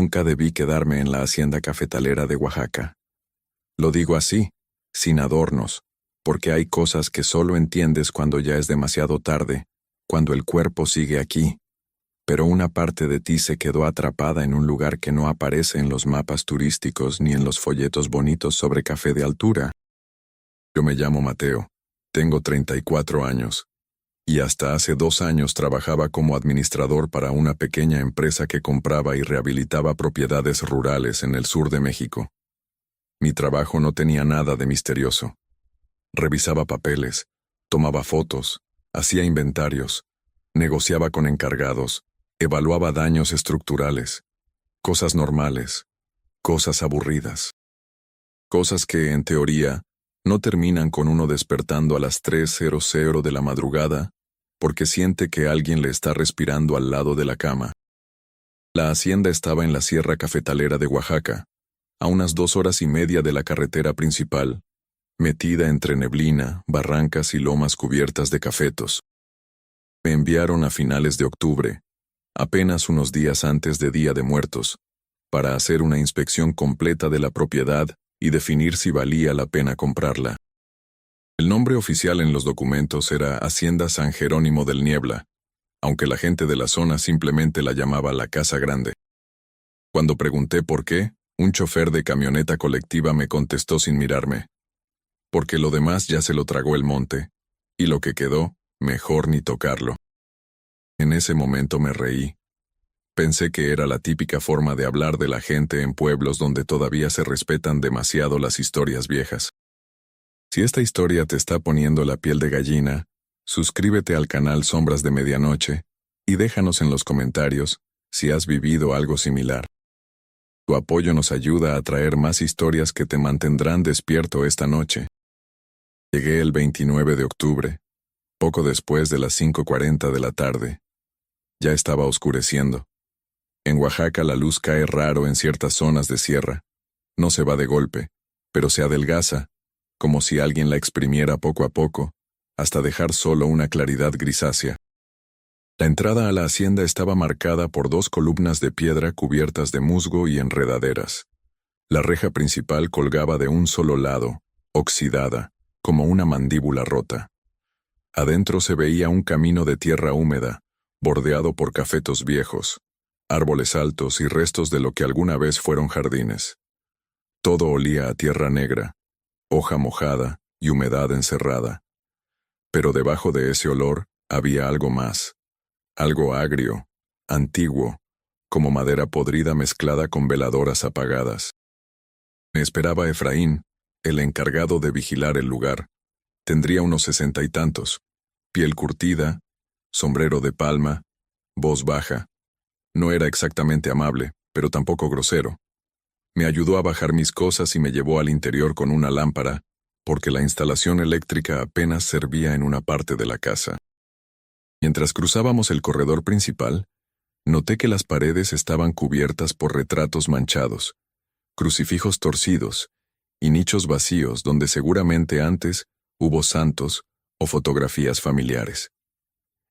Nunca debí quedarme en la hacienda cafetalera de Oaxaca. Lo digo así, sin adornos, porque hay cosas que solo entiendes cuando ya es demasiado tarde, cuando el cuerpo sigue aquí. Pero una parte de ti se quedó atrapada en un lugar que no aparece en los mapas turísticos ni en los folletos bonitos sobre café de altura. Yo me llamo Mateo, tengo 34 años, y hasta hace 2 años trabajaba como administrador para una pequeña empresa que compraba y rehabilitaba propiedades rurales en el sur de México. Mi trabajo no tenía nada de misterioso. Revisaba papeles, tomaba fotos, hacía inventarios, negociaba con encargados, evaluaba daños estructurales, cosas normales, cosas aburridas. Cosas que, en teoría, no terminan con uno despertando a las 3:00 de la madrugada porque siente que alguien le está respirando al lado de la cama. La hacienda estaba en la Sierra Cafetalera de Oaxaca, a unas 2 horas y media de la carretera principal, metida entre neblina, barrancas y lomas cubiertas de cafetos. Me enviaron a finales de octubre, apenas unos días antes de Día de Muertos, para hacer una inspección completa de la propiedad y definir si valía la pena comprarla. El nombre oficial en los documentos era Hacienda San Jerónimo del Niebla, aunque la gente de la zona simplemente la llamaba la Casa Grande. Cuando pregunté por qué, un chofer de camioneta colectiva me contestó sin mirarme: porque lo demás ya se lo tragó el monte, y lo que quedó, mejor ni tocarlo. En ese momento me reí. Pensé que era la típica forma de hablar de la gente en pueblos donde todavía se respetan demasiado las historias viejas. Si esta historia te está poniendo la piel de gallina, suscríbete al canal Sombras de Medianoche y déjanos en los comentarios si has vivido algo similar. Tu apoyo nos ayuda a traer más historias que te mantendrán despierto esta noche. Llegué el 29 de octubre, poco después de las 5:40 de la tarde. Ya estaba oscureciendo. En Oaxaca la luz cae raro en ciertas zonas de sierra. No se va de golpe, pero se adelgaza, como si alguien la exprimiera poco a poco, hasta dejar solo una claridad grisácea. La entrada a la hacienda estaba marcada por 2 columnas de piedra cubiertas de musgo y enredaderas. La reja principal colgaba de un solo lado, oxidada, como una mandíbula rota. Adentro se veía un camino de tierra húmeda, bordeado por cafetos viejos, árboles altos y restos de lo que alguna vez fueron jardines. Todo olía a tierra negra, hoja mojada y humedad encerrada. Pero debajo de ese olor había algo más, algo agrio, antiguo, como madera podrida mezclada con veladoras apagadas. Me esperaba Efraín, el encargado de vigilar el lugar. Tendría unos 60 y tantos, piel curtida, sombrero de palma, voz baja. No era exactamente amable, pero tampoco grosero. Me ayudó a bajar mis cosas y me llevó al interior con una lámpara, porque la instalación eléctrica apenas servía en una parte de la casa. Mientras cruzábamos el corredor principal, noté que las paredes estaban cubiertas por retratos manchados, crucifijos torcidos y nichos vacíos donde seguramente antes hubo santos o fotografías familiares.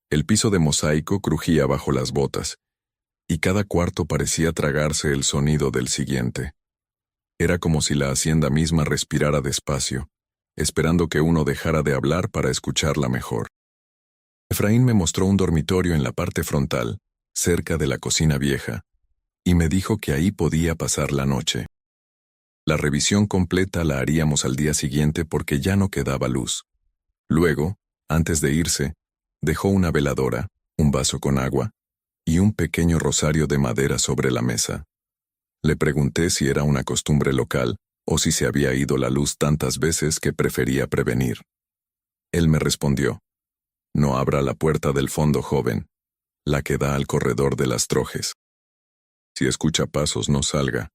El piso de mosaico crujía bajo las botas, y cada cuarto parecía tragarse el sonido del siguiente. Era como si la hacienda misma respirara despacio, esperando que uno dejara de hablar para escucharla mejor. Efraín me mostró un dormitorio en la parte frontal, cerca de la cocina vieja, y me dijo que ahí podía pasar la noche. La revisión completa la haríamos al día siguiente porque ya no quedaba luz. Luego, antes de irse, dejó una veladora, un vaso con agua y un pequeño rosario de madera sobre la mesa. Le pregunté si era una costumbre local o si se había ido la luz tantas veces que prefería prevenir. Él me respondió: no abra la puerta del fondo, joven, la que da al corredor de las trojes. Si escucha pasos, no salga,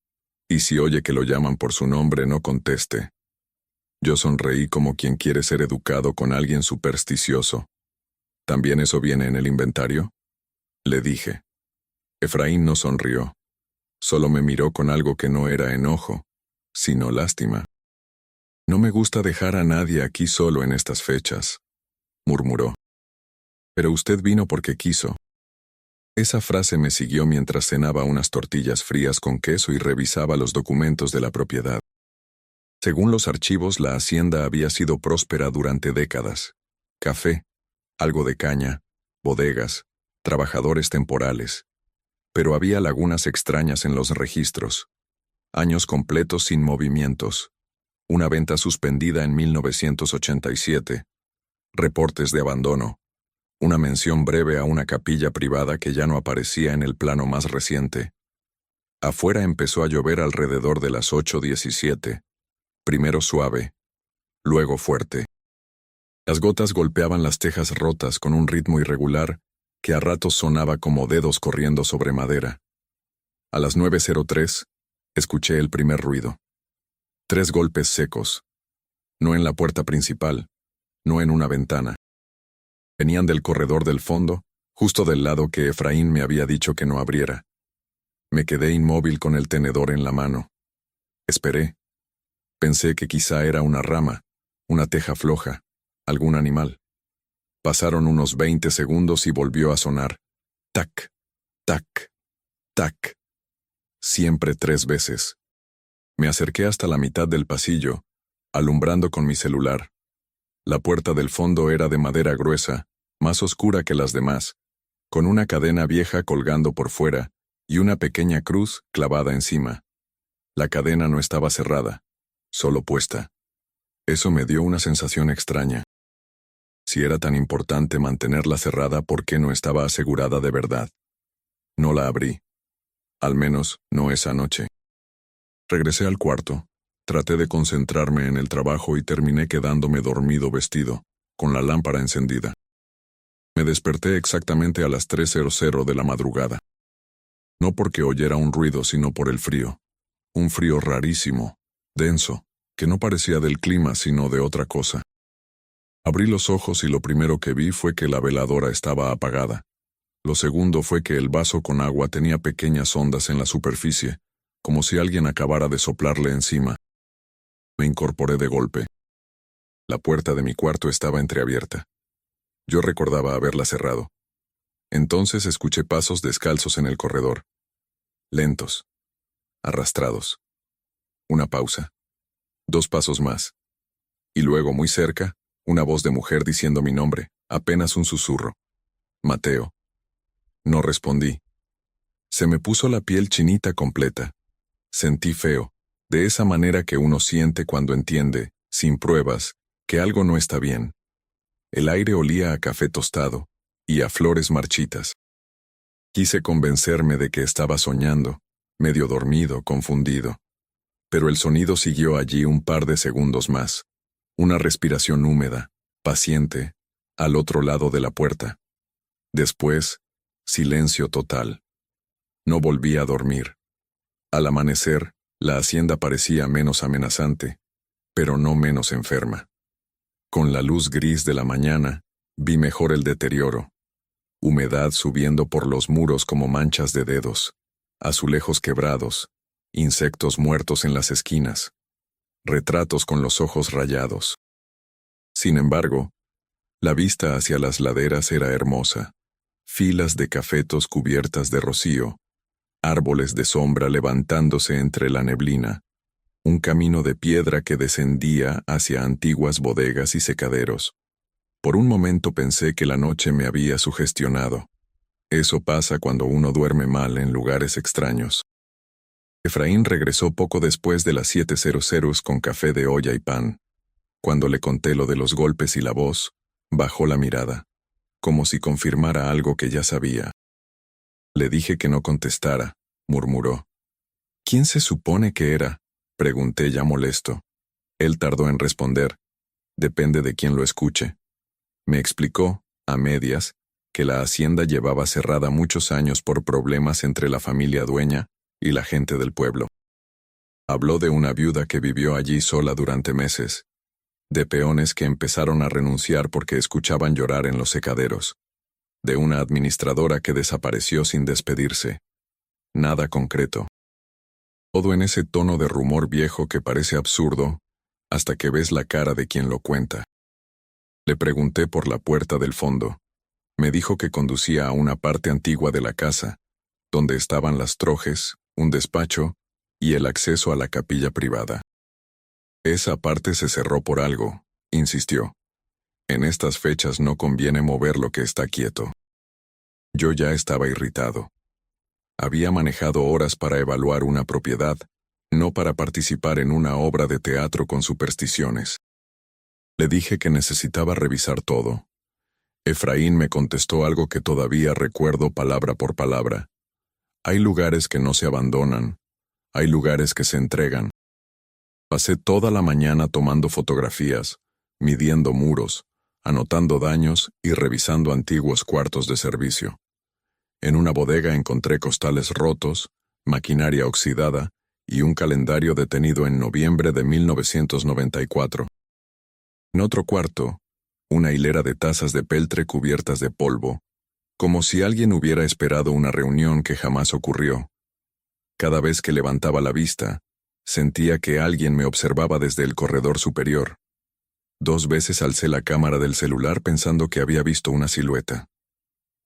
y si oye que lo llaman por su nombre, no conteste. Yo sonreí como quien quiere ser educado con alguien supersticioso. ¿También eso viene en el inventario?, le dije. Efraín no sonrió. Solo me miró con algo que no era enojo, sino lástima. No me gusta dejar a nadie aquí solo en estas fechas, murmuró. Pero usted vino porque quiso. Esa frase me siguió mientras cenaba unas tortillas frías con queso y revisaba los documentos de la propiedad. Según los archivos, la hacienda había sido próspera durante décadas. Café, algo de caña, bodegas, trabajadores temporales. Pero había lagunas extrañas en los registros. Años completos sin movimientos. Una venta suspendida en 1987. Reportes de abandono. Una mención breve a una capilla privada que ya no aparecía en el plano más reciente. Afuera empezó a llover alrededor de las 8:17. Primero suave, luego fuerte. Las gotas golpeaban las tejas rotas con un ritmo irregular que a ratos sonaba como dedos corriendo sobre madera. A las 9:03, escuché el primer ruido. 3 golpes secos. No en la puerta principal, no en una ventana. Venían del corredor del fondo, justo del lado que Efraín me había dicho que no abriera. Me quedé inmóvil con el tenedor en la mano. Esperé. Pensé que quizá era una rama, una teja floja, algún animal. Pasaron unos 20 segundos y volvió a sonar. Tac, tac, tac. Siempre 3 veces. Me acerqué hasta la mitad del pasillo, alumbrando con mi celular. La puerta del fondo era de madera gruesa, más oscura que las demás, con una cadena vieja colgando por fuera y una pequeña cruz clavada encima. La cadena no estaba cerrada, solo puesta. Eso me dio una sensación extraña. Si era tan importante mantenerla cerrada, ¿por qué no estaba asegurada de verdad? No la abrí. Al menos, no esa noche. Regresé al cuarto. Traté de concentrarme en el trabajo y terminé quedándome dormido vestido, con la lámpara encendida. Me desperté exactamente a las 3:00 de la madrugada. No porque oyera un ruido, sino por el frío. Un frío rarísimo, denso, que no parecía del clima sino de otra cosa. Abrí los ojos y lo primero que vi fue que la veladora estaba apagada. Lo segundo fue que el vaso con agua tenía pequeñas ondas en la superficie, como si alguien acabara de soplarle encima. Me incorporé de golpe. La puerta de mi cuarto estaba entreabierta. Yo recordaba haberla cerrado. Entonces escuché pasos descalzos en el corredor. Lentos. Arrastrados. Una pausa. 2 pasos más. Y luego, muy cerca, una voz de mujer diciendo mi nombre, apenas un susurro. Mateo. No respondí. Se me puso la piel chinita completa. Sentí feo, de esa manera que uno siente cuando entiende, sin pruebas, que algo no está bien. El aire olía a café tostado y a flores marchitas. Quise convencerme de que estaba soñando, medio dormido, confundido. Pero el sonido siguió allí un par de segundos más. Una respiración húmeda, paciente, al otro lado de la puerta. Después, silencio total. No volví a dormir. Al amanecer, la hacienda parecía menos amenazante, pero no menos enferma. Con la luz gris de la mañana, vi mejor el deterioro. Humedad subiendo por los muros como manchas de dedos, azulejos quebrados, insectos muertos en las esquinas, retratos con los ojos rayados. Sin embargo, la vista hacia las laderas era hermosa. Filas de cafetos cubiertas de rocío, árboles de sombra levantándose entre la neblina, un camino de piedra que descendía hacia antiguas bodegas y secaderos. Por un momento pensé que la noche me había sugestionado. Eso pasa cuando uno duerme mal en lugares extraños. Efraín regresó poco después de las 7:00 con café de olla y pan. Cuando le conté lo de los golpes y la voz, bajó la mirada, como si confirmara algo que ya sabía. Le dije que no contestara, murmuró. ¿Quién se supone que era? Pregunté ya molesto. Él tardó en responder. Depende de quién lo escuche. Me explicó, a medias, que la hacienda llevaba cerrada muchos años por problemas entre la familia dueña y la gente del pueblo. Habló de una viuda que vivió allí sola durante meses, de peones que empezaron a renunciar porque escuchaban llorar en los secaderos, de una administradora que desapareció sin despedirse. Nada concreto. Todo en ese tono de rumor viejo que parece absurdo hasta que ves la cara de quien lo cuenta. Le pregunté por la puerta del fondo. Me dijo que conducía a una parte antigua de la casa, donde estaban las trojes, un despacho y el acceso a la capilla privada. Esa parte se cerró por algo, insistió. En estas fechas no conviene mover lo que está quieto. Yo ya estaba irritado. Había manejado horas para evaluar una propiedad, no para participar en una obra de teatro con supersticiones. Le dije que necesitaba revisar todo. Efraín me contestó algo que todavía recuerdo palabra por palabra. Hay lugares que no se abandonan, hay lugares que se entregan. Pasé toda la mañana tomando fotografías, midiendo muros, anotando daños y revisando antiguos cuartos de servicio. En una bodega encontré costales rotos, maquinaria oxidada y un calendario detenido en noviembre de 1994. En otro cuarto, una hilera de tazas de peltre cubiertas de polvo, como si alguien hubiera esperado una reunión que jamás ocurrió. Cada vez que levantaba la vista, sentía que alguien me observaba desde el corredor superior. 2 veces alcé la cámara del celular pensando que había visto una silueta.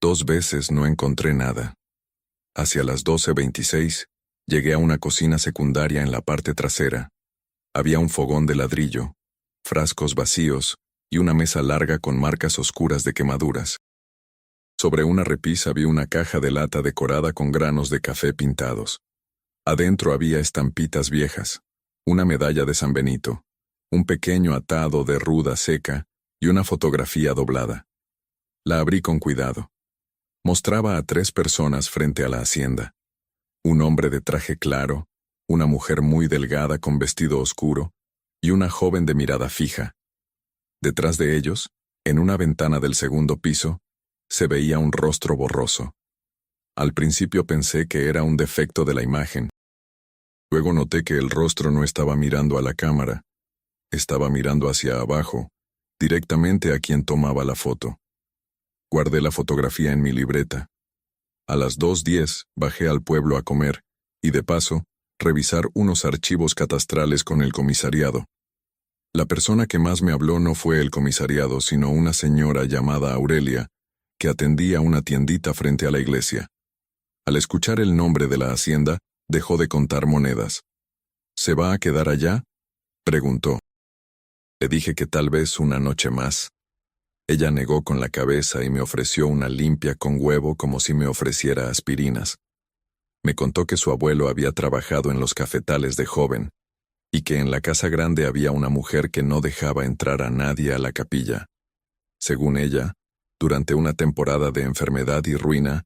2 veces no encontré nada. Hacia las 12:26, llegué a una cocina secundaria en la parte trasera. Había un fogón de ladrillo, frascos vacíos y una mesa larga con marcas oscuras de quemaduras. Sobre una repisa vi una caja de lata decorada con granos de café pintados. Adentro había estampitas viejas, una medalla de San Benito, un pequeño atado de ruda seca y una fotografía doblada. La abrí con cuidado. Mostraba a 3 personas frente a la hacienda. Un hombre de traje claro, una mujer muy delgada con vestido oscuro y una joven de mirada fija. Detrás de ellos, en una ventana del segundo piso, se veía un rostro borroso. Al principio pensé que era un defecto de la imagen. Luego noté que el rostro no estaba mirando a la cámara, estaba mirando hacia abajo, directamente a quien tomaba la foto. Guardé la fotografía en mi libreta. A las 2:10 bajé al pueblo a comer y, de paso, revisar unos archivos catastrales con el comisariado. La persona que más me habló no fue el comisariado, sino una señora llamada Aurelia, que atendía una tiendita frente a la iglesia. Al escuchar el nombre de la hacienda, dejó de contar monedas. ¿Se va a quedar allá?, preguntó. Le dije que tal vez una noche más. Ella negó con la cabeza y me ofreció una limpia con huevo como si me ofreciera aspirinas. Me contó que su abuelo había trabajado en los cafetales de joven, y que en la casa grande había una mujer que no dejaba entrar a nadie a la capilla. Según ella, durante una temporada de enfermedad y ruina,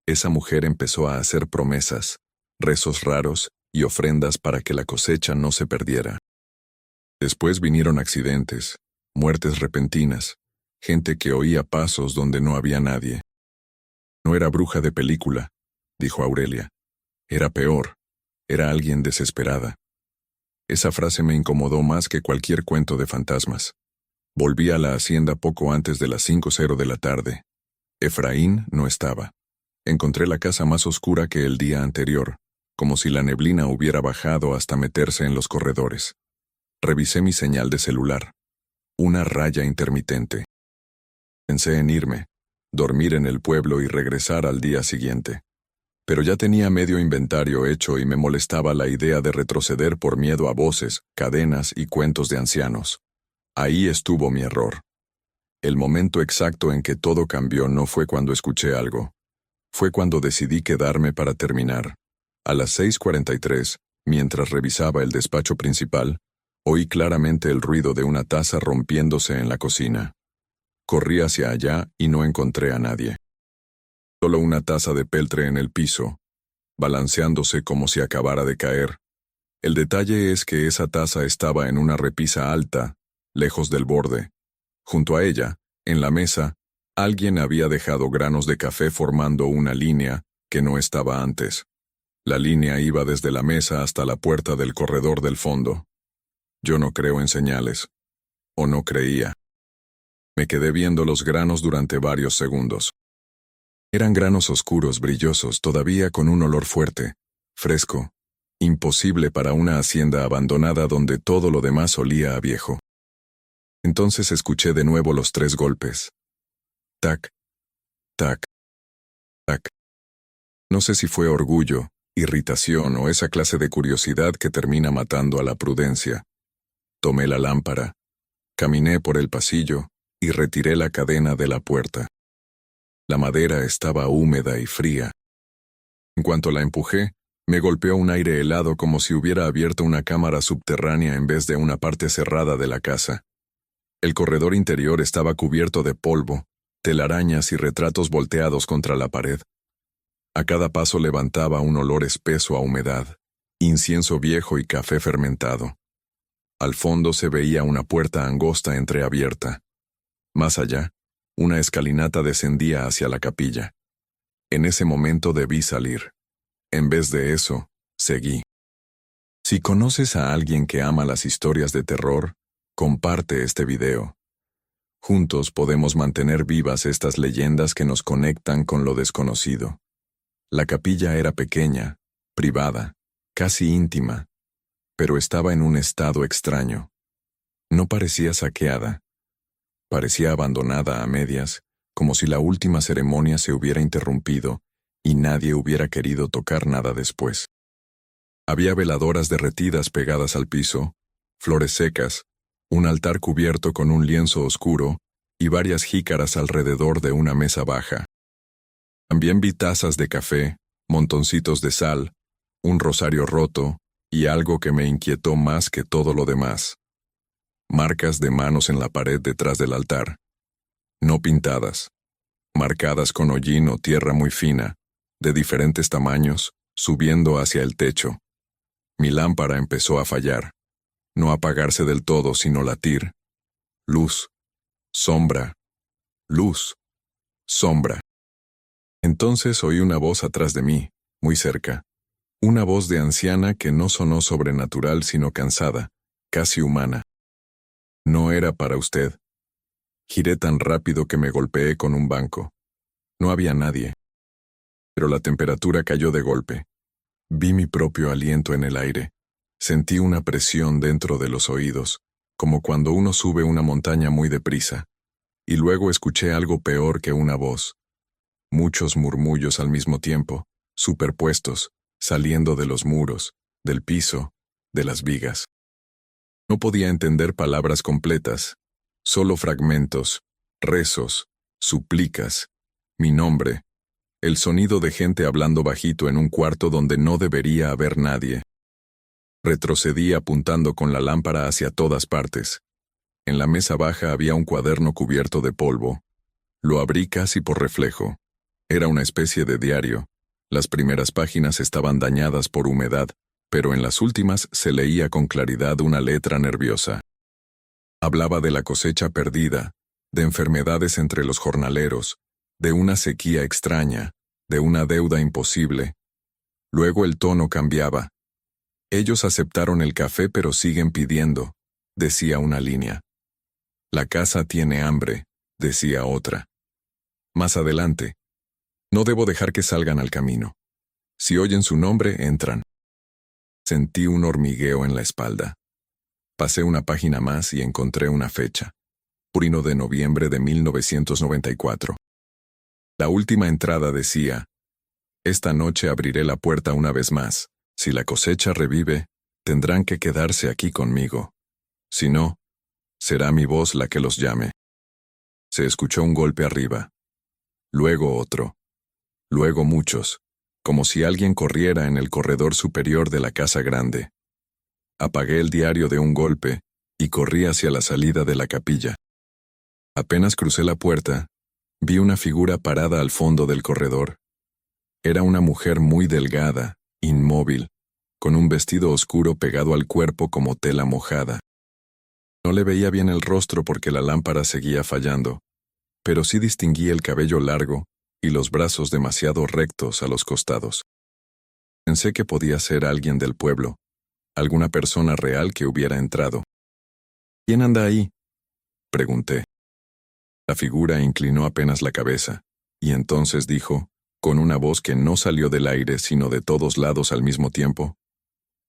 esa mujer empezó a hacer promesas, rezos raros y ofrendas para que la cosecha no se perdiera. Después vinieron accidentes, muertes repentinas, gente que oía pasos donde no había nadie. No era bruja de película, dijo Aurelia. Era peor, era alguien desesperada. Esa frase me incomodó más que cualquier cuento de fantasmas. Volví a la hacienda poco antes de las 5:00 de la tarde. Efraín no estaba. Encontré la casa más oscura que el día anterior, como si la neblina hubiera bajado hasta meterse en los corredores. Revisé mi señal de celular. Una raya intermitente. Pensé en irme, dormir en el pueblo y regresar al día siguiente. Pero ya tenía medio inventario hecho y me molestaba la idea de retroceder por miedo a voces, cadenas y cuentos de ancianos. Ahí estuvo mi error. El momento exacto en que todo cambió no fue cuando escuché algo. Fue cuando decidí quedarme para terminar. A las 6:43, mientras revisaba el despacho principal, oí claramente el ruido de una taza rompiéndose en la cocina. Corrí hacia allá y no encontré a nadie. Solo una taza de peltre en el piso, balanceándose como si acabara de caer. El detalle es que esa taza estaba en una repisa alta, lejos del borde. Junto a ella, en la mesa, alguien había dejado granos de café formando una línea que no estaba antes. La línea iba desde la mesa hasta la puerta del corredor del fondo. Yo no creo en señales. O no creía. Me quedé viendo los granos durante varios segundos. Eran granos oscuros, brillosos, todavía con un olor fuerte, fresco, imposible para una hacienda abandonada donde todo lo demás olía a viejo. Entonces escuché de nuevo los 3 golpes. Tac, Tac, tac. No sé si fue orgullo, irritación o esa clase de curiosidad que termina matando a la prudencia. Tomé la lámpara, caminé por el pasillo y retiré la cadena de la puerta. La madera estaba húmeda y fría. En cuanto la empujé, me golpeó un aire helado como si hubiera abierto una cámara subterránea en vez de una parte cerrada de la casa. El corredor interior estaba cubierto de polvo, telarañas y retratos volteados contra la pared. A cada paso levantaba un olor espeso a humedad, incienso viejo y café fermentado. Al fondo se veía una puerta angosta entreabierta. Más allá, una escalinata descendía hacia la capilla. En ese momento debí salir. En vez de eso, seguí. Si conoces a alguien que ama las historias de terror, comparte este video. Juntos podemos mantener vivas estas leyendas que nos conectan con lo desconocido. La capilla era pequeña, privada, casi íntima, pero estaba en un estado extraño. No parecía saqueada. Parecía abandonada a medias, como si la última ceremonia se hubiera interrumpido y nadie hubiera querido tocar nada después. Había veladoras derretidas pegadas al piso, flores secas, un altar cubierto con un lienzo oscuro y varias jícaras alrededor de una mesa baja. También vi tazas de café, montoncitos de sal, un rosario roto y algo que me inquietó más que todo lo demás. Marcas de manos en la pared detrás del altar. No pintadas, marcadas con hollín o tierra muy fina, de diferentes tamaños, subiendo hacia el techo. Mi lámpara empezó a fallar. No apagarse del todo, sino latir. Luz, sombra, luz, sombra. Entonces oí una voz atrás de mí, muy cerca. Una voz de anciana que no sonó sobrenatural sino cansada, casi humana. No era para usted. Giré tan rápido que me golpeé con un banco. No había nadie. Pero la temperatura cayó de golpe. Vi mi propio aliento en el aire. Sentí una presión dentro de los oídos, como cuando uno sube una montaña muy deprisa. Y luego escuché algo peor que una voz. Muchos murmullos al mismo tiempo, superpuestos, saliendo de los muros, del piso, de las vigas. No podía entender palabras completas, solo fragmentos, rezos, súplicas, mi nombre, el sonido de gente hablando bajito en un cuarto donde no debería haber nadie. Retrocedí apuntando con la lámpara hacia todas partes. En la mesa baja había un cuaderno cubierto de polvo. Lo abrí casi por reflejo. Era una especie de diario. Las primeras páginas estaban dañadas por humedad, pero en las últimas se leía con claridad una letra nerviosa. Hablaba de la cosecha perdida, de enfermedades entre los jornaleros, de una sequía extraña, de una deuda imposible. Luego el tono cambiaba. Ellos aceptaron el café pero siguen pidiendo, decía una línea. La casa tiene hambre, decía otra. Más adelante. No debo dejar que salgan al camino. Si oyen su nombre, entran. Sentí un hormigueo en la espalda. Pasé una página más y encontré una fecha. 1 de noviembre de 1994. La última entrada decía: esta noche abriré la puerta una vez más. Si la cosecha revive, tendrán que quedarse aquí conmigo. Si no, será mi voz la que los llame. Se escuchó un golpe arriba. Luego otro. Luego muchos, como si alguien corriera en el corredor superior de la casa grande. Apagué el diario de un golpe y corrí hacia la salida de la capilla. Apenas crucé la puerta, vi una figura parada al fondo del corredor. Era una mujer muy delgada, inmóvil, con un vestido oscuro pegado al cuerpo como tela mojada. No le veía bien el rostro porque la lámpara seguía fallando, pero sí distinguí el cabello largo y los brazos demasiado rectos a los costados. Pensé que podía ser alguien del pueblo, alguna persona real que hubiera entrado. ¿Quién anda ahí?, pregunté. La figura inclinó apenas la cabeza, y entonces dijo, con una voz que no salió del aire sino de todos lados al mismo tiempo: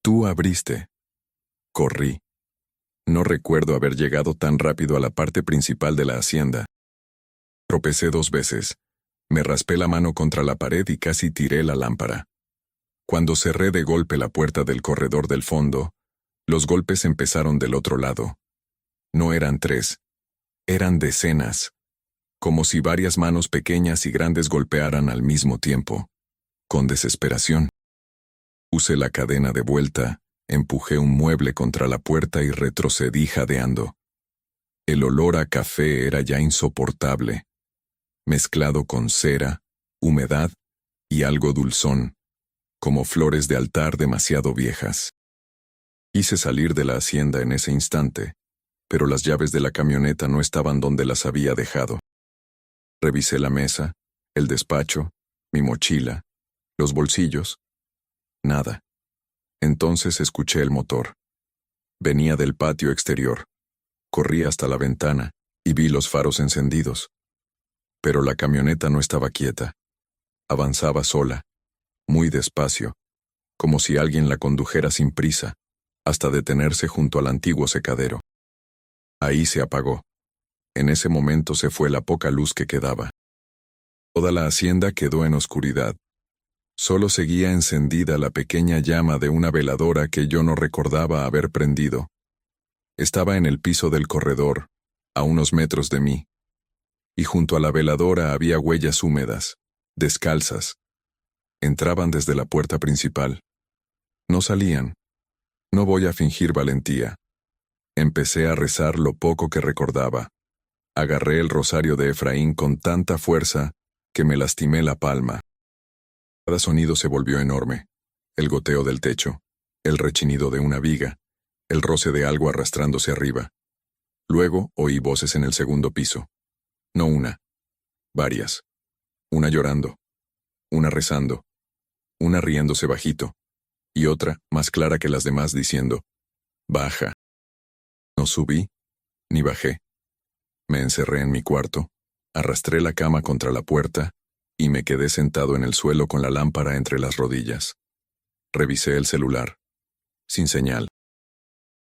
«Tú abriste». Corrí. No recuerdo haber llegado tan rápido a la parte principal de la hacienda. Tropecé 2 veces. Me raspé la mano contra la pared y casi tiré la lámpara. Cuando cerré de golpe la puerta del corredor del fondo, los golpes empezaron del otro lado. No eran 3, eran decenas, como si varias manos pequeñas y grandes golpearan al mismo tiempo, con desesperación. Puse la cadena de vuelta, empujé un mueble contra la puerta y retrocedí jadeando. El olor a café era ya insoportable, mezclado con cera, humedad y algo dulzón, como flores de altar demasiado viejas. Quise salir de la hacienda en ese instante, pero las llaves de la camioneta no estaban donde las había dejado. Revisé la mesa, el despacho, mi mochila, los bolsillos. Nada. Entonces escuché el motor. Venía del patio exterior. Corrí hasta la ventana y vi los faros encendidos. Pero la camioneta no estaba quieta. Avanzaba sola, muy despacio, como si alguien la condujera sin prisa, hasta detenerse junto al antiguo secadero. Ahí se apagó. En ese momento se fue la poca luz que quedaba. Toda la hacienda quedó en oscuridad. Solo seguía encendida la pequeña llama de una veladora que yo no recordaba haber prendido. Estaba en el piso del corredor, a unos metros de mí. Y junto a la veladora había huellas húmedas, descalzas. Entraban desde la puerta principal. No salían. No voy a fingir valentía. Empecé a rezar lo poco que recordaba. Agarré el rosario de Efraín con tanta fuerza que me lastimé la palma. Cada sonido se volvió enorme. El goteo del techo, el rechinido de una viga, el roce de algo arrastrándose arriba. Luego oí voces en el segundo piso. No una, varias. Una llorando, una rezando, una riéndose bajito, y otra, más clara que las demás, diciendo, «Baja». No subí, ni bajé. Me encerré en mi cuarto, arrastré la cama contra la puerta, y me quedé sentado en el suelo con la lámpara entre las rodillas. Revisé el celular. Sin señal.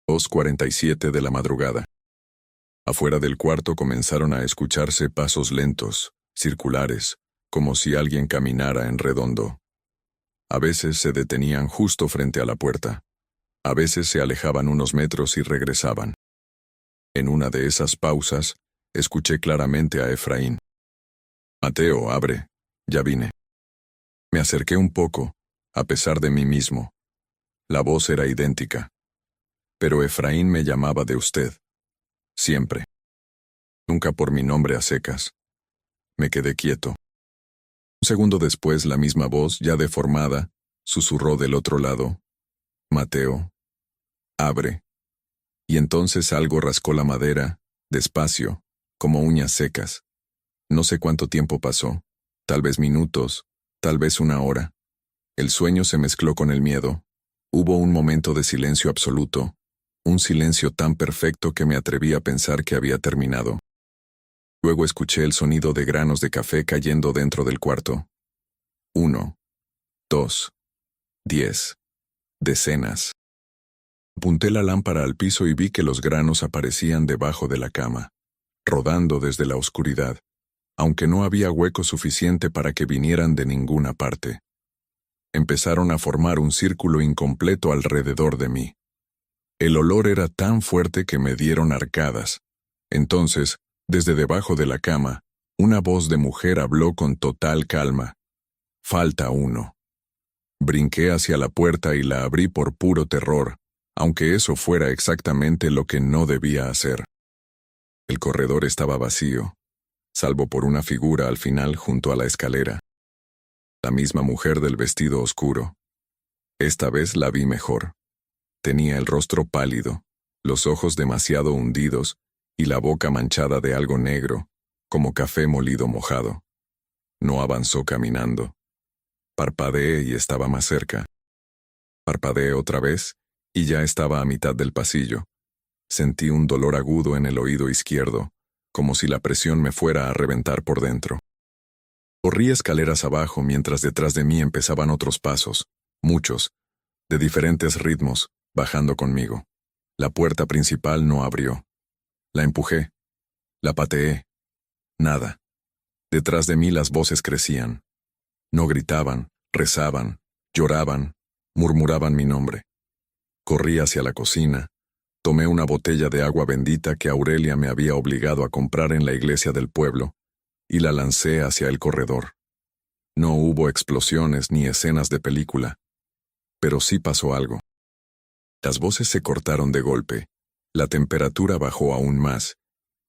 2:47 de la madrugada. Afuera del cuarto comenzaron a escucharse pasos lentos, circulares, como si alguien caminara en redondo. A veces se detenían justo frente a la puerta. A veces se alejaban unos metros y regresaban. En una de esas pausas, escuché claramente a Efraín. «Mateo, abre. Ya vine». Me acerqué un poco, a pesar de mí mismo. La voz era idéntica. Pero Efraín me llamaba de usted. Siempre. Nunca por mi nombre a secas. Me quedé quieto. Un segundo después, la misma voz, ya deformada, susurró del otro lado. «Mateo, abre». Y entonces algo rascó la madera, despacio, como uñas secas. No sé cuánto tiempo pasó, tal vez minutos, tal vez una hora. El sueño se mezcló con el miedo. Hubo un momento de silencio absoluto, un silencio tan perfecto que me atreví a pensar que había terminado. Luego escuché el sonido de granos de café cayendo dentro del cuarto. 1, 2, 10, decenas. Apunté la lámpara al piso y vi que los granos aparecían debajo de la cama, rodando desde la oscuridad, aunque no había hueco suficiente para que vinieran de ninguna parte. Empezaron a formar un círculo incompleto alrededor de mí. El olor era tan fuerte que me dieron arcadas. Entonces, desde debajo de la cama, una voz de mujer habló con total calma. «Falta uno». Brinqué hacia la puerta y la abrí por puro terror, aunque eso fuera exactamente lo que no debía hacer. El corredor estaba vacío, salvo por una figura al final junto a la escalera. La misma mujer del vestido oscuro. Esta vez la vi mejor. Tenía el rostro pálido, los ojos demasiado hundidos y la boca manchada de algo negro, como café molido mojado. No avanzó caminando. Parpadeé y estaba más cerca. Parpadeé otra vez y ya estaba a mitad del pasillo. Sentí un dolor agudo en el oído izquierdo, como si la presión me fuera a reventar por dentro. Corrí escaleras abajo mientras detrás de mí empezaban otros pasos, muchos, de diferentes ritmos, bajando conmigo. La puerta principal no abrió. La empujé. La pateé. Nada. Detrás de mí las voces crecían. No gritaban, rezaban, lloraban, murmuraban mi nombre. Corrí hacia la cocina, tomé una botella de agua bendita que Aurelia me había obligado a comprar en la iglesia del pueblo, y la lancé hacia el corredor. No hubo explosiones ni escenas de película, pero sí pasó algo. Las voces se cortaron de golpe, la temperatura bajó aún más,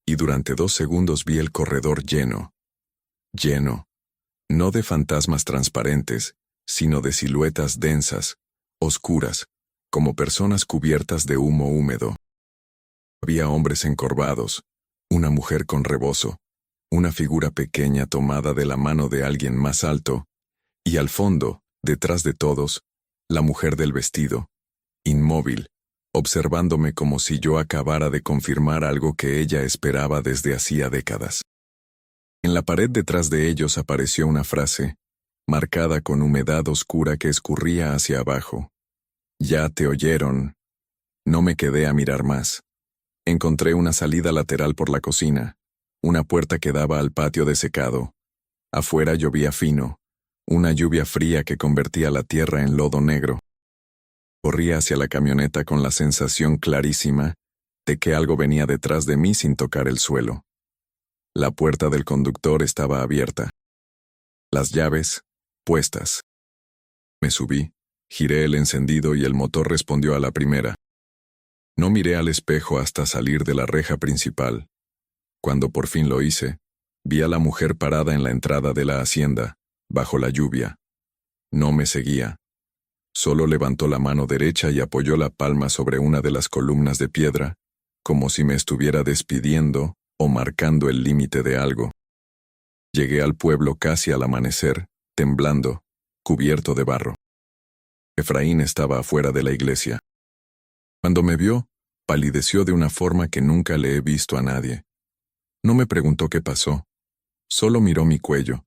y durante 2 segundos vi el corredor lleno. Lleno. No de fantasmas transparentes, sino de siluetas densas, oscuras, como personas cubiertas de humo húmedo. Había hombres encorvados, una mujer con rebozo, una figura pequeña tomada de la mano de alguien más alto, y al fondo, detrás de todos, la mujer del vestido, inmóvil, observándome como si yo acabara de confirmar algo que ella esperaba desde hacía décadas. En la pared detrás de ellos apareció una frase, marcada con humedad oscura que escurría hacia abajo. «Ya te oyeron». No me quedé a mirar más. Encontré una salida lateral por la cocina, una puerta que daba al patio desecado. Afuera llovía fino, una lluvia fría que convertía la tierra en lodo negro. Corrí hacia la camioneta con la sensación clarísima de que algo venía detrás de mí sin tocar el suelo. La puerta del conductor estaba abierta. Las llaves, puestas. Me subí, giré el encendido y el motor respondió a la primera. No miré al espejo hasta salir de la reja principal. Cuando por fin lo hice, vi a la mujer parada en la entrada de la hacienda, bajo la lluvia. No me seguía. Solo levantó la mano derecha y apoyó la palma sobre una de las columnas de piedra, como si me estuviera despidiendo o marcando el límite de algo. Llegué al pueblo casi al amanecer, temblando, cubierto de barro. Efraín estaba afuera de la iglesia. Cuando me vio, palideció de una forma que nunca le he visto a nadie. No me preguntó qué pasó. Solo miró mi cuello.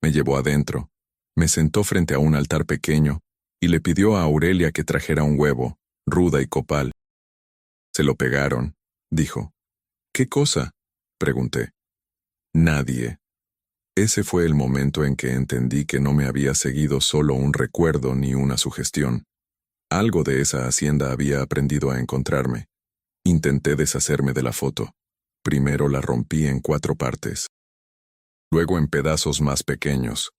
Me llevó adentro. Me sentó frente a un altar pequeño y le pidió a Aurelia que trajera un huevo, ruda y copal. Se lo pegaron, dijo. ¿Qué cosa?, pregunté. Nadie. Ese fue el momento en que entendí que no me había seguido solo un recuerdo ni una sugestión. Algo de esa hacienda había aprendido a encontrarme. Intenté deshacerme de la foto. Primero la rompí en 4 partes. Luego en pedazos más pequeños.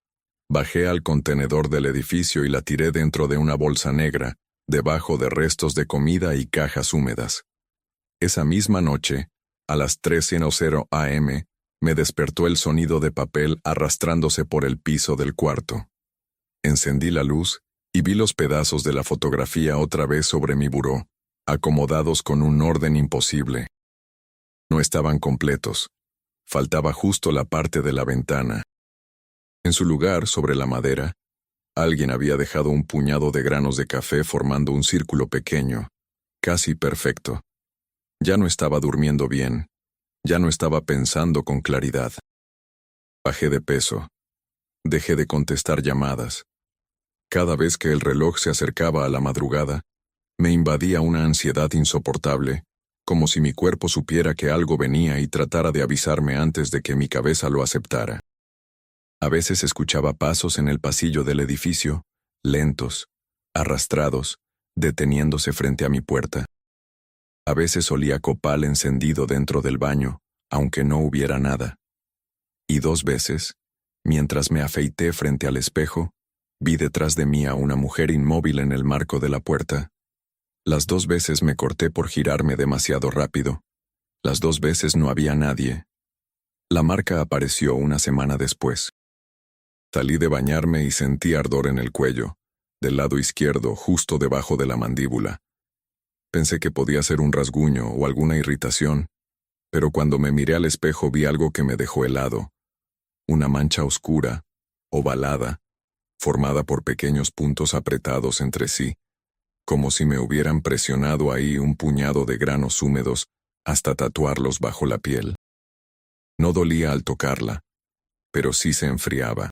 Bajé al contenedor del edificio y la tiré dentro de una bolsa negra, debajo de restos de comida y cajas húmedas. Esa misma noche, a las 13:00 am, me despertó el sonido de papel arrastrándose por el piso del cuarto. Encendí la luz y vi los pedazos de la fotografía otra vez sobre mi buró, acomodados con un orden imposible. No estaban completos. Faltaba justo la parte de la ventana. En su lugar, sobre la madera, alguien había dejado un puñado de granos de café formando un círculo pequeño, casi perfecto. Ya no estaba durmiendo bien. Ya no estaba pensando con claridad. Bajé de peso. Dejé de contestar llamadas. Cada vez que el reloj se acercaba a la madrugada, me invadía una ansiedad insoportable, como si mi cuerpo supiera que algo venía y tratara de avisarme antes de que mi cabeza lo aceptara. A veces escuchaba pasos en el pasillo del edificio, lentos, arrastrados, deteniéndose frente a mi puerta. A veces olía copal encendido dentro del baño, aunque no hubiera nada. Y 2 veces, mientras me afeité frente al espejo, vi detrás de mí a una mujer inmóvil en el marco de la puerta. Las 2 veces me corté por girarme demasiado rápido. Las 2 veces no había nadie. La marca apareció una semana después. Salí de bañarme y sentí ardor en el cuello, del lado izquierdo, justo debajo de la mandíbula. Pensé que podía ser un rasguño o alguna irritación, pero cuando me miré al espejo vi algo que me dejó helado. Una mancha oscura, ovalada, formada por pequeños puntos apretados entre sí, como si me hubieran presionado ahí un puñado de granos húmedos hasta tatuarlos bajo la piel. No dolía al tocarla, pero sí se enfriaba.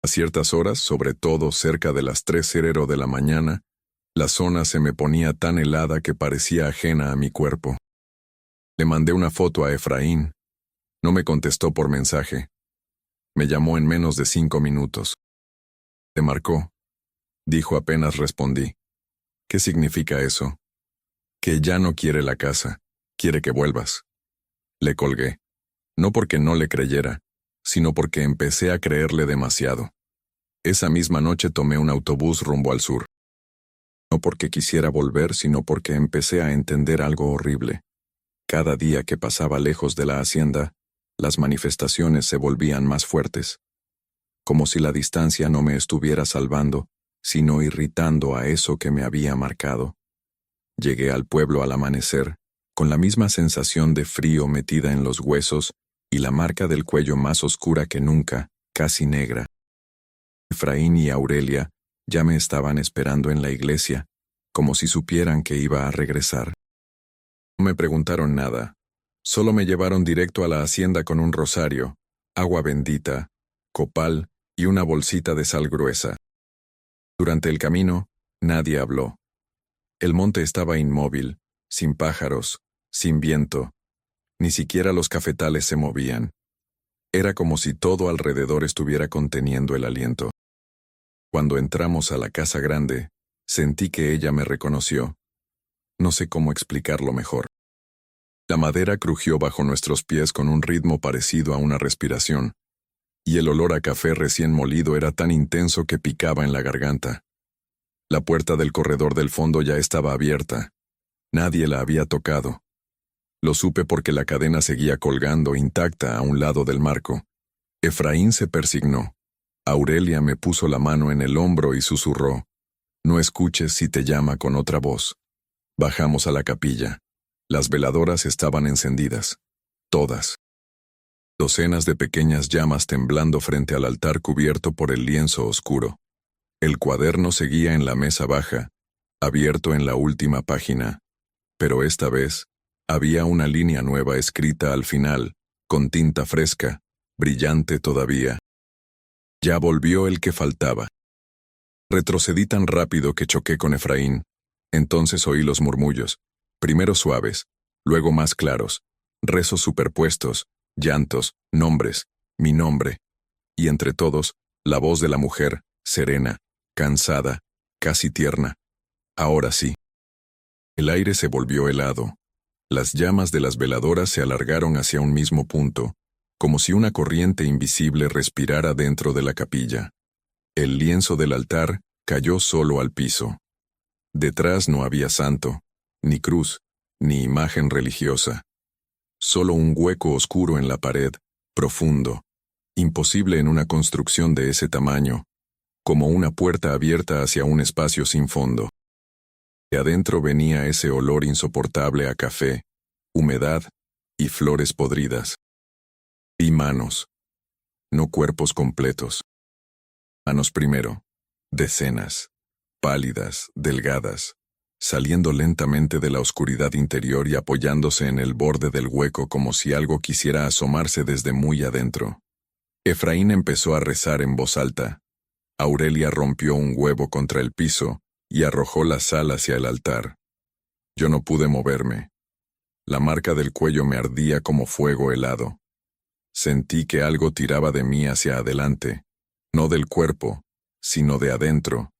A ciertas horas, sobre todo cerca de las 3:00 de la mañana, la zona se me ponía tan helada que parecía ajena a mi cuerpo. Le mandé una foto a Efraín. No me contestó por mensaje. Me llamó en menos de 5 minutos. ¿Te marcó? Dijo apenas respondí. ¿Qué significa eso? Que ya no quiere la casa, quiere que vuelvas. Le colgué. No porque no le creyera, sino porque empecé a creerle demasiado. Esa misma noche tomé un autobús rumbo al sur. No porque quisiera volver, sino porque empecé a entender algo horrible. Cada día que pasaba lejos de la hacienda, las manifestaciones se volvían más fuertes. Como si la distancia no me estuviera salvando, sino irritando a eso que me había marcado. Llegué al pueblo al amanecer, con la misma sensación de frío metida en los huesos y la marca del cuello más oscura que nunca, casi negra. Efraín y Aurelia ya me estaban esperando en la iglesia, como si supieran que iba a regresar. No me preguntaron nada, solo me llevaron directo a la hacienda con un rosario, agua bendita, copal y una bolsita de sal gruesa. Durante el camino, nadie habló. El monte estaba inmóvil, sin pájaros, sin viento, ni siquiera los cafetales se movían. Era como si todo alrededor estuviera conteniendo el aliento. Cuando entramos a la casa grande, sentí que ella me reconoció. No sé cómo explicarlo mejor. La madera crujió bajo nuestros pies con un ritmo parecido a una respiración, y el olor a café recién molido era tan intenso que picaba en la garganta. La puerta del corredor del fondo ya estaba abierta. Nadie la había tocado. Lo supe porque la cadena seguía colgando intacta a un lado del marco. Efraín se persignó. Aurelia me puso la mano en el hombro y susurró: «No escuches si te llama con otra voz». Bajamos a la capilla. Las veladoras estaban encendidas. Todas. Docenas de pequeñas llamas temblando frente al altar cubierto por el lienzo oscuro. El cuaderno seguía en la mesa baja, abierto en la última página. Pero esta vez, había una línea nueva escrita al final, con tinta fresca, brillante todavía. Ya volvió el que faltaba. Retrocedí tan rápido que choqué con Efraín. Entonces oí los murmullos, primero suaves, luego más claros, rezos superpuestos, llantos, nombres, mi nombre. Y entre todos, la voz de la mujer, serena, cansada, casi tierna. Ahora sí. El aire se volvió helado. Las llamas de las veladoras se alargaron hacia un mismo punto, como si una corriente invisible respirara dentro de la capilla. El lienzo del altar cayó solo al piso. Detrás no había santo, ni cruz, ni imagen religiosa. Solo un hueco oscuro en la pared, profundo, imposible en una construcción de ese tamaño, como una puerta abierta hacia un espacio sin fondo. De adentro venía ese olor insoportable a café, humedad y flores podridas. Vi manos, no cuerpos completos. Manos primero, decenas, pálidas, delgadas, saliendo lentamente de la oscuridad interior y apoyándose en el borde del hueco como si algo quisiera asomarse desde muy adentro. Efraín empezó a rezar en voz alta. Aurelia rompió un huevo contra el piso y arrojó la sal hacia el altar. Yo no pude moverme. La marca del cuello me ardía como fuego helado. Sentí que algo tiraba de mí hacia adelante, no del cuerpo, sino de adentro,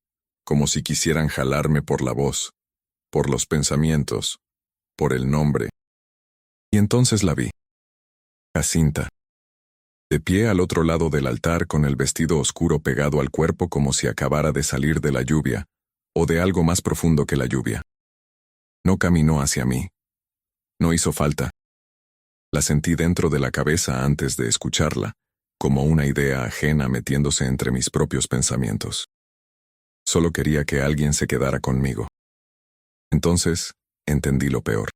como si quisieran jalarme por la voz, por los pensamientos, por el nombre. Y entonces la vi. Jacinta. De pie al otro lado del altar con el vestido oscuro pegado al cuerpo como si acabara de salir de la lluvia, o de algo más profundo que la lluvia. No caminó hacia mí. No hizo falta. La sentí dentro de la cabeza antes de escucharla, como una idea ajena metiéndose entre mis propios pensamientos. Solo quería que alguien se quedara conmigo. Entonces, entendí lo peor.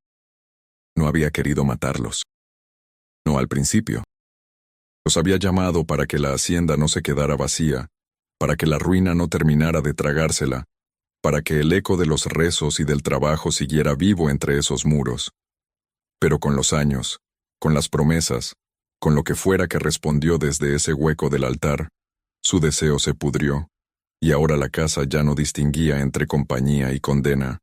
No había querido matarlos. No al principio. Los había llamado para que la hacienda no se quedara vacía, para que la ruina no terminara de tragársela, para que el eco de los rezos y del trabajo siguiera vivo entre esos muros. Pero con los años, con las promesas, con lo que fuera que respondió desde ese hueco del altar, su deseo se pudrió, y ahora la casa ya no distinguía entre compañía y condena.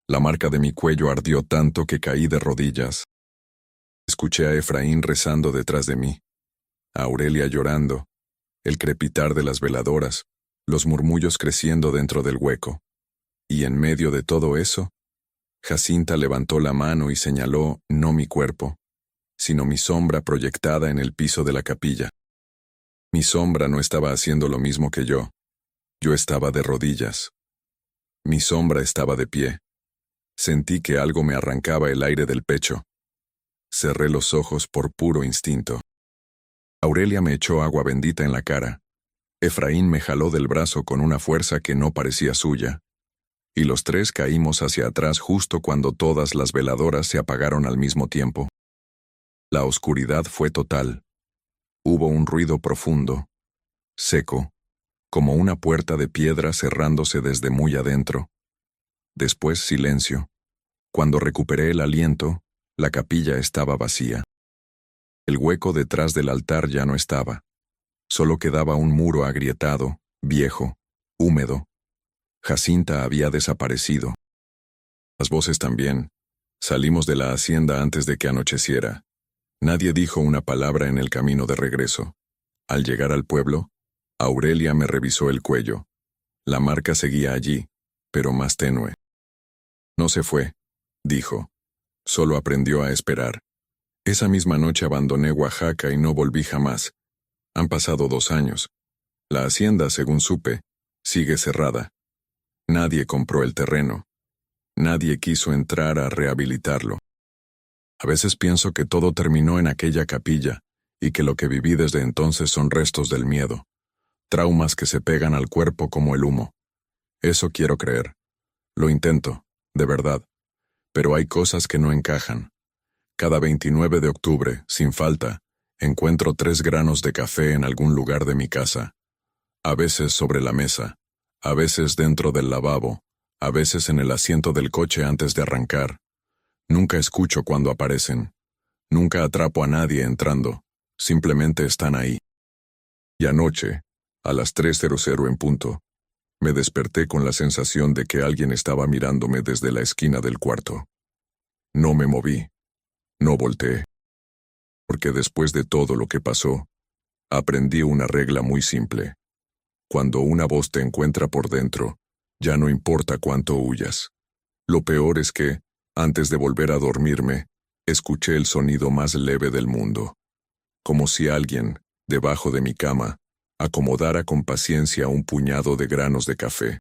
La marca de mi cuello ardió tanto que caí de rodillas. Escuché a Efraín rezando detrás de mí. a Aurelia llorando, el crepitar de las veladoras, los murmullos creciendo dentro del hueco. Y en medio de todo eso, Jacinta levantó la mano y señaló no mi cuerpo, sino mi sombra proyectada en el piso de la capilla. Mi sombra no estaba haciendo lo mismo que yo. Yo estaba de rodillas. Mi sombra estaba de pie. Sentí que algo me arrancaba el aire del pecho. Cerré los ojos por puro instinto. Aurelia me echó agua bendita en la cara. Efraín me jaló del brazo con una fuerza que no parecía suya. Y los tres caímos hacia atrás justo cuando todas las veladoras se apagaron al mismo tiempo. La oscuridad fue total. Hubo un ruido profundo, seco, como una puerta de piedra cerrándose desde muy adentro. Después silencio. Cuando recuperé el aliento, la capilla estaba vacía. El hueco detrás del altar ya no estaba. Solo quedaba un muro agrietado, viejo, húmedo. Jacinta había desaparecido. Las voces también. Salimos de la hacienda antes de que anocheciera. Nadie dijo una palabra en el camino de regreso. Al llegar al pueblo, Aurelia me revisó el cuello. La marca seguía allí, pero más tenue. No se fue, dijo. Solo aprendió a esperar. Esa misma noche abandoné Oaxaca y no volví jamás. Han pasado 2 años. La hacienda, según supe, sigue cerrada. Nadie compró el terreno. Nadie quiso entrar a rehabilitarlo. A veces pienso que todo terminó en aquella capilla y que lo que viví desde entonces son restos del miedo, traumas que se pegan al cuerpo como el humo. Eso quiero creer. Lo intento, de verdad. Pero hay cosas que no encajan. Cada 29 de octubre, sin falta, encuentro 3 granos de café en algún lugar de mi casa. A veces sobre la mesa, a veces dentro del lavabo, a veces en el asiento del coche antes de arrancar. Nunca escucho cuando aparecen. Nunca atrapo a nadie entrando. Simplemente están ahí. Y anoche, a las 3:00 en punto, me desperté con la sensación de que alguien estaba mirándome desde la esquina del cuarto. No me moví. No volteé. Porque después de todo lo que pasó, aprendí una regla muy simple. Cuando una voz te encuentra por dentro, ya no importa cuánto huyas. Lo peor es que, antes de volver a dormirme, escuché el sonido más leve del mundo. Como si alguien, debajo de mi cama, acomodara con paciencia un puñado de granos de café.